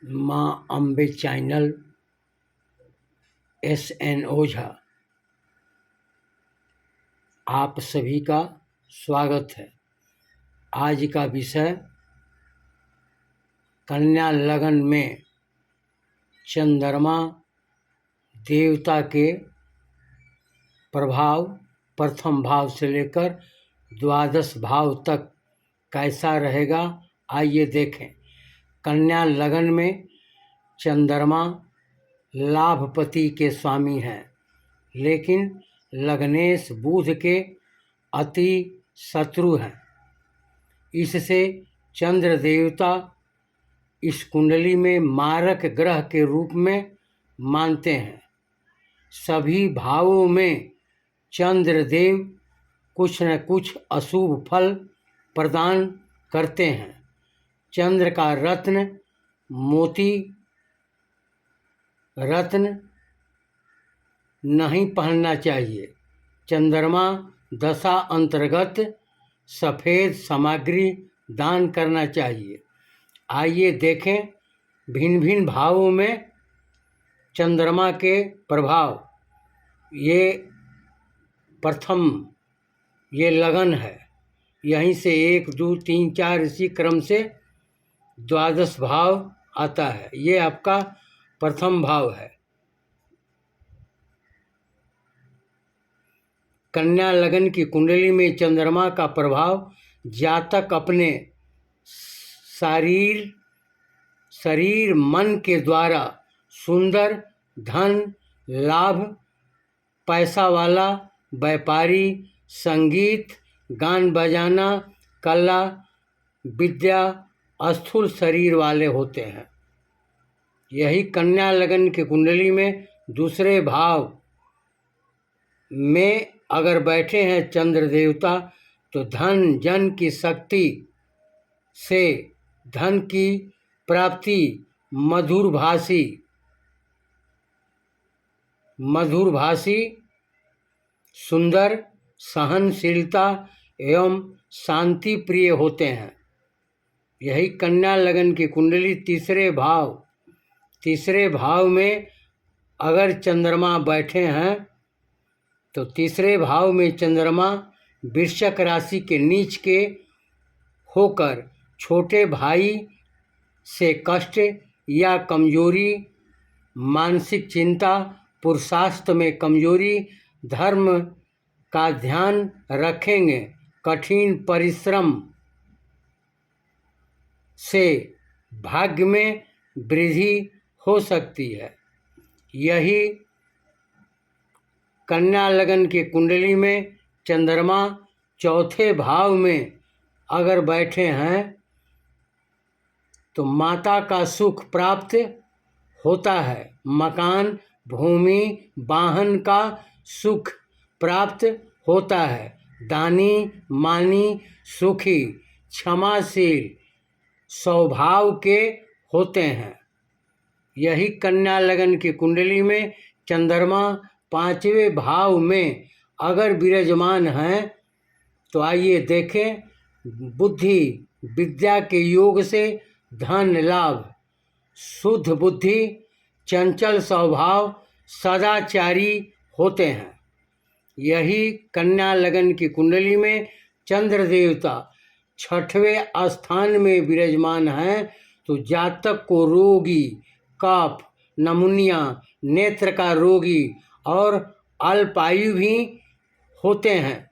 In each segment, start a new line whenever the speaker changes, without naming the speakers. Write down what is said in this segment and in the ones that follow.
माँ Ambe channel SN ओझा आप सभी का स्वागत है। आज का विषय कन्या लगन में चंद्रमा देवता के प्रभाव प्रथम भाव से लेकर द्वादश भाव तक कैसा रहेगा, आइए देखें। कन्या लगन में चंद्रमा लाभपति के स्वामी हैं, लेकिन लग्नेश बुध के अति शत्रु हैं। इससे चंद्र देवता इस कुंडली में मारक ग्रह के रूप में मानते हैं। सभी भावों में चंद्र देव कुछ न कुछ अशुभ फल प्रदान करते हैं। चंद्र का रत्न मोती रत्न नहीं पहनना चाहिए। चंद्रमा दशा अंतर्गत सफ़ेद सामग्री दान करना चाहिए। आइए देखें भिन्न भिन्न भावों में चंद्रमा के प्रभाव। ये प्रथम ये लगन है, यहीं से 1 2 3 4 इसी क्रम से द्वादश भाव आता है। ये आपका प्रथम भाव है। कन्या लगन की कुंडली में चंद्रमा का प्रभाव जातक अपने शरीर मन के द्वारा सुंदर, धन, लाभ, पैसा वाला, व्यापारी, संगीत, गान बजाना, कला, विद्या, स्थूल शरीर वाले होते हैं। यही कन्या लगन की कुंडली में दूसरे भाव में अगर बैठे हैं चंद्र देवता, तो धन जन की शक्ति से धन की प्राप्ति, मधुरभाषी, सुंदर, सहनशीलता एवं शांति प्रिय होते हैं। यही कन्या लगन की कुंडली तीसरे भाव में अगर चंद्रमा बैठे हैं, तो तीसरे भाव में चंद्रमा वृश्चिक राशि के नीच के होकर छोटे भाई से कष्ट या कमजोरी, मानसिक चिंता, पुरुषार्थ में कमजोरी, धर्म का ध्यान रखेंगे। कठिन परिश्रम से भाग्य में वृद्धि हो सकती है। यही कन्या लगन की कुंडली में चंद्रमा चौथे भाव में अगर बैठे हैं, तो माता का सुख प्राप्त होता है। मकान, भूमि, वाहन का सुख प्राप्त होता है। दानी, मानी, सुखी, क्षमाशील स्वभाव के होते हैं। यही कन्या लगन की कुंडली में चंद्रमा 5वें भाव में अगर विराजमान हैं, तो आइए देखें। बुद्धि विद्या के योग से धन लाभ, शुद्ध बुद्धि, चंचल स्वभाव, सदाचारी होते हैं। यही कन्या लगन की कुंडली में चंद्र देवता 6वें स्थान में विराजमान हैं, तो जातक को रोगी, कफ, नमूनिया, नेत्र का रोगी और अल्पायु भी होते हैं।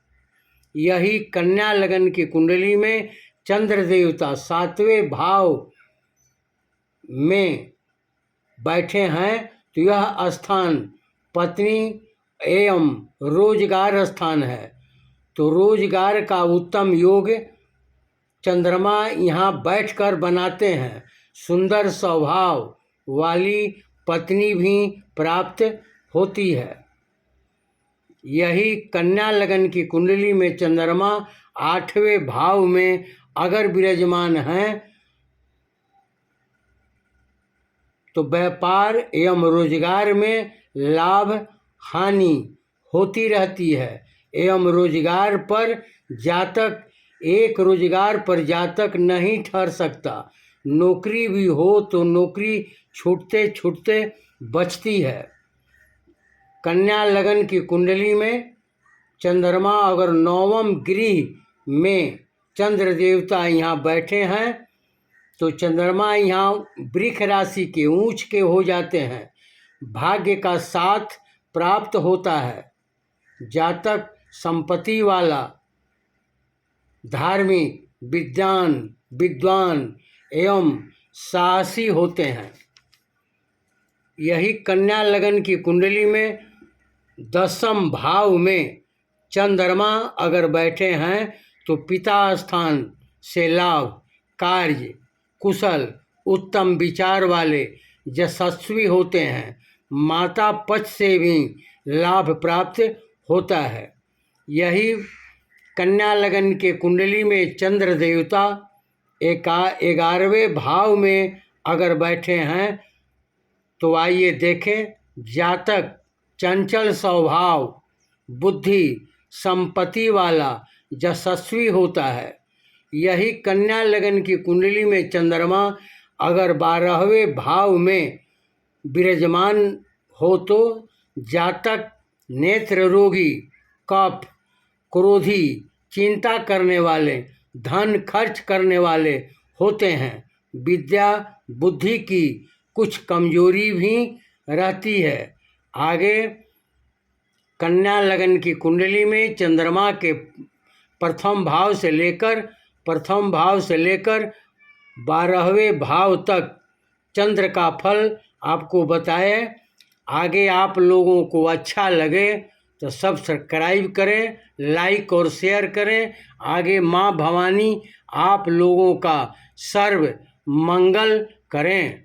यही कन्या लगन की कुंडली में चंद्र देवता 7वें भाव में बैठे हैं, तो यह स्थान पत्नी एवं रोजगार स्थान है। तो रोजगार का उत्तम योग चंद्रमा यहाँ बैठकर बनाते हैं। सुंदर स्वभाव वाली पत्नी भी प्राप्त होती है। यही कन्या लगन की कुंडली में चंद्रमा 8वें भाव में अगर विराजमान हैं, तो व्यापार एवं रोजगार में लाभ हानि होती रहती है। एवं रोजगार पर जातक नहीं ठहर सकता। नौकरी भी हो तो नौकरी छूटते छूटते बचती है। कन्या लगन की कुंडली में चंद्रमा अगर 9वें गृह में चंद्र देवता यहाँ बैठे हैं तो चंद्रमा यहाँ वृक्ष राशि के ऊंच के हो जाते हैं। भाग्य का साथ प्राप्त होता है। जातक संपत्ति वाला, धार्मिक, विद्वान एवं साहसी होते हैं। यही कन्या लगन की कुंडली में 10वें भाव में चंद्रमा अगर बैठे हैं तो पिता स्थान से लाभ, कार्य कुशल, उत्तम विचार वाले यशस्वी होते हैं। माता पक्ष से भी लाभ प्राप्त होता है। यही कन्या लगन के कुंडली में चंद्र देवता 11वें भाव में अगर बैठे हैं तो आइए देखें। जातक चंचल स्वभाव, बुद्धि, संपत्ति वाला, यशस्वी होता है। यही कन्या लगन की कुंडली में चंद्रमा अगर 12वें भाव में विराजमान हो तो जातक नेत्र रोगी, कफ, क्रोधी, चिंता करने वाले, धन खर्च करने वाले होते हैं। विद्या बुद्धि की कुछ कमजोरी भी रहती है। आगे कन्या लगन की कुंडली में चंद्रमा के प्रथम भाव से लेकर 12वें भाव तक चंद्र का फल आपको बताए। आगे आप लोगों को अच्छा लगे तो सब्सक्राइब करें, लाइक और शेयर करें। आगे माँ भवानी आप लोगों का सर्व मंगल करें।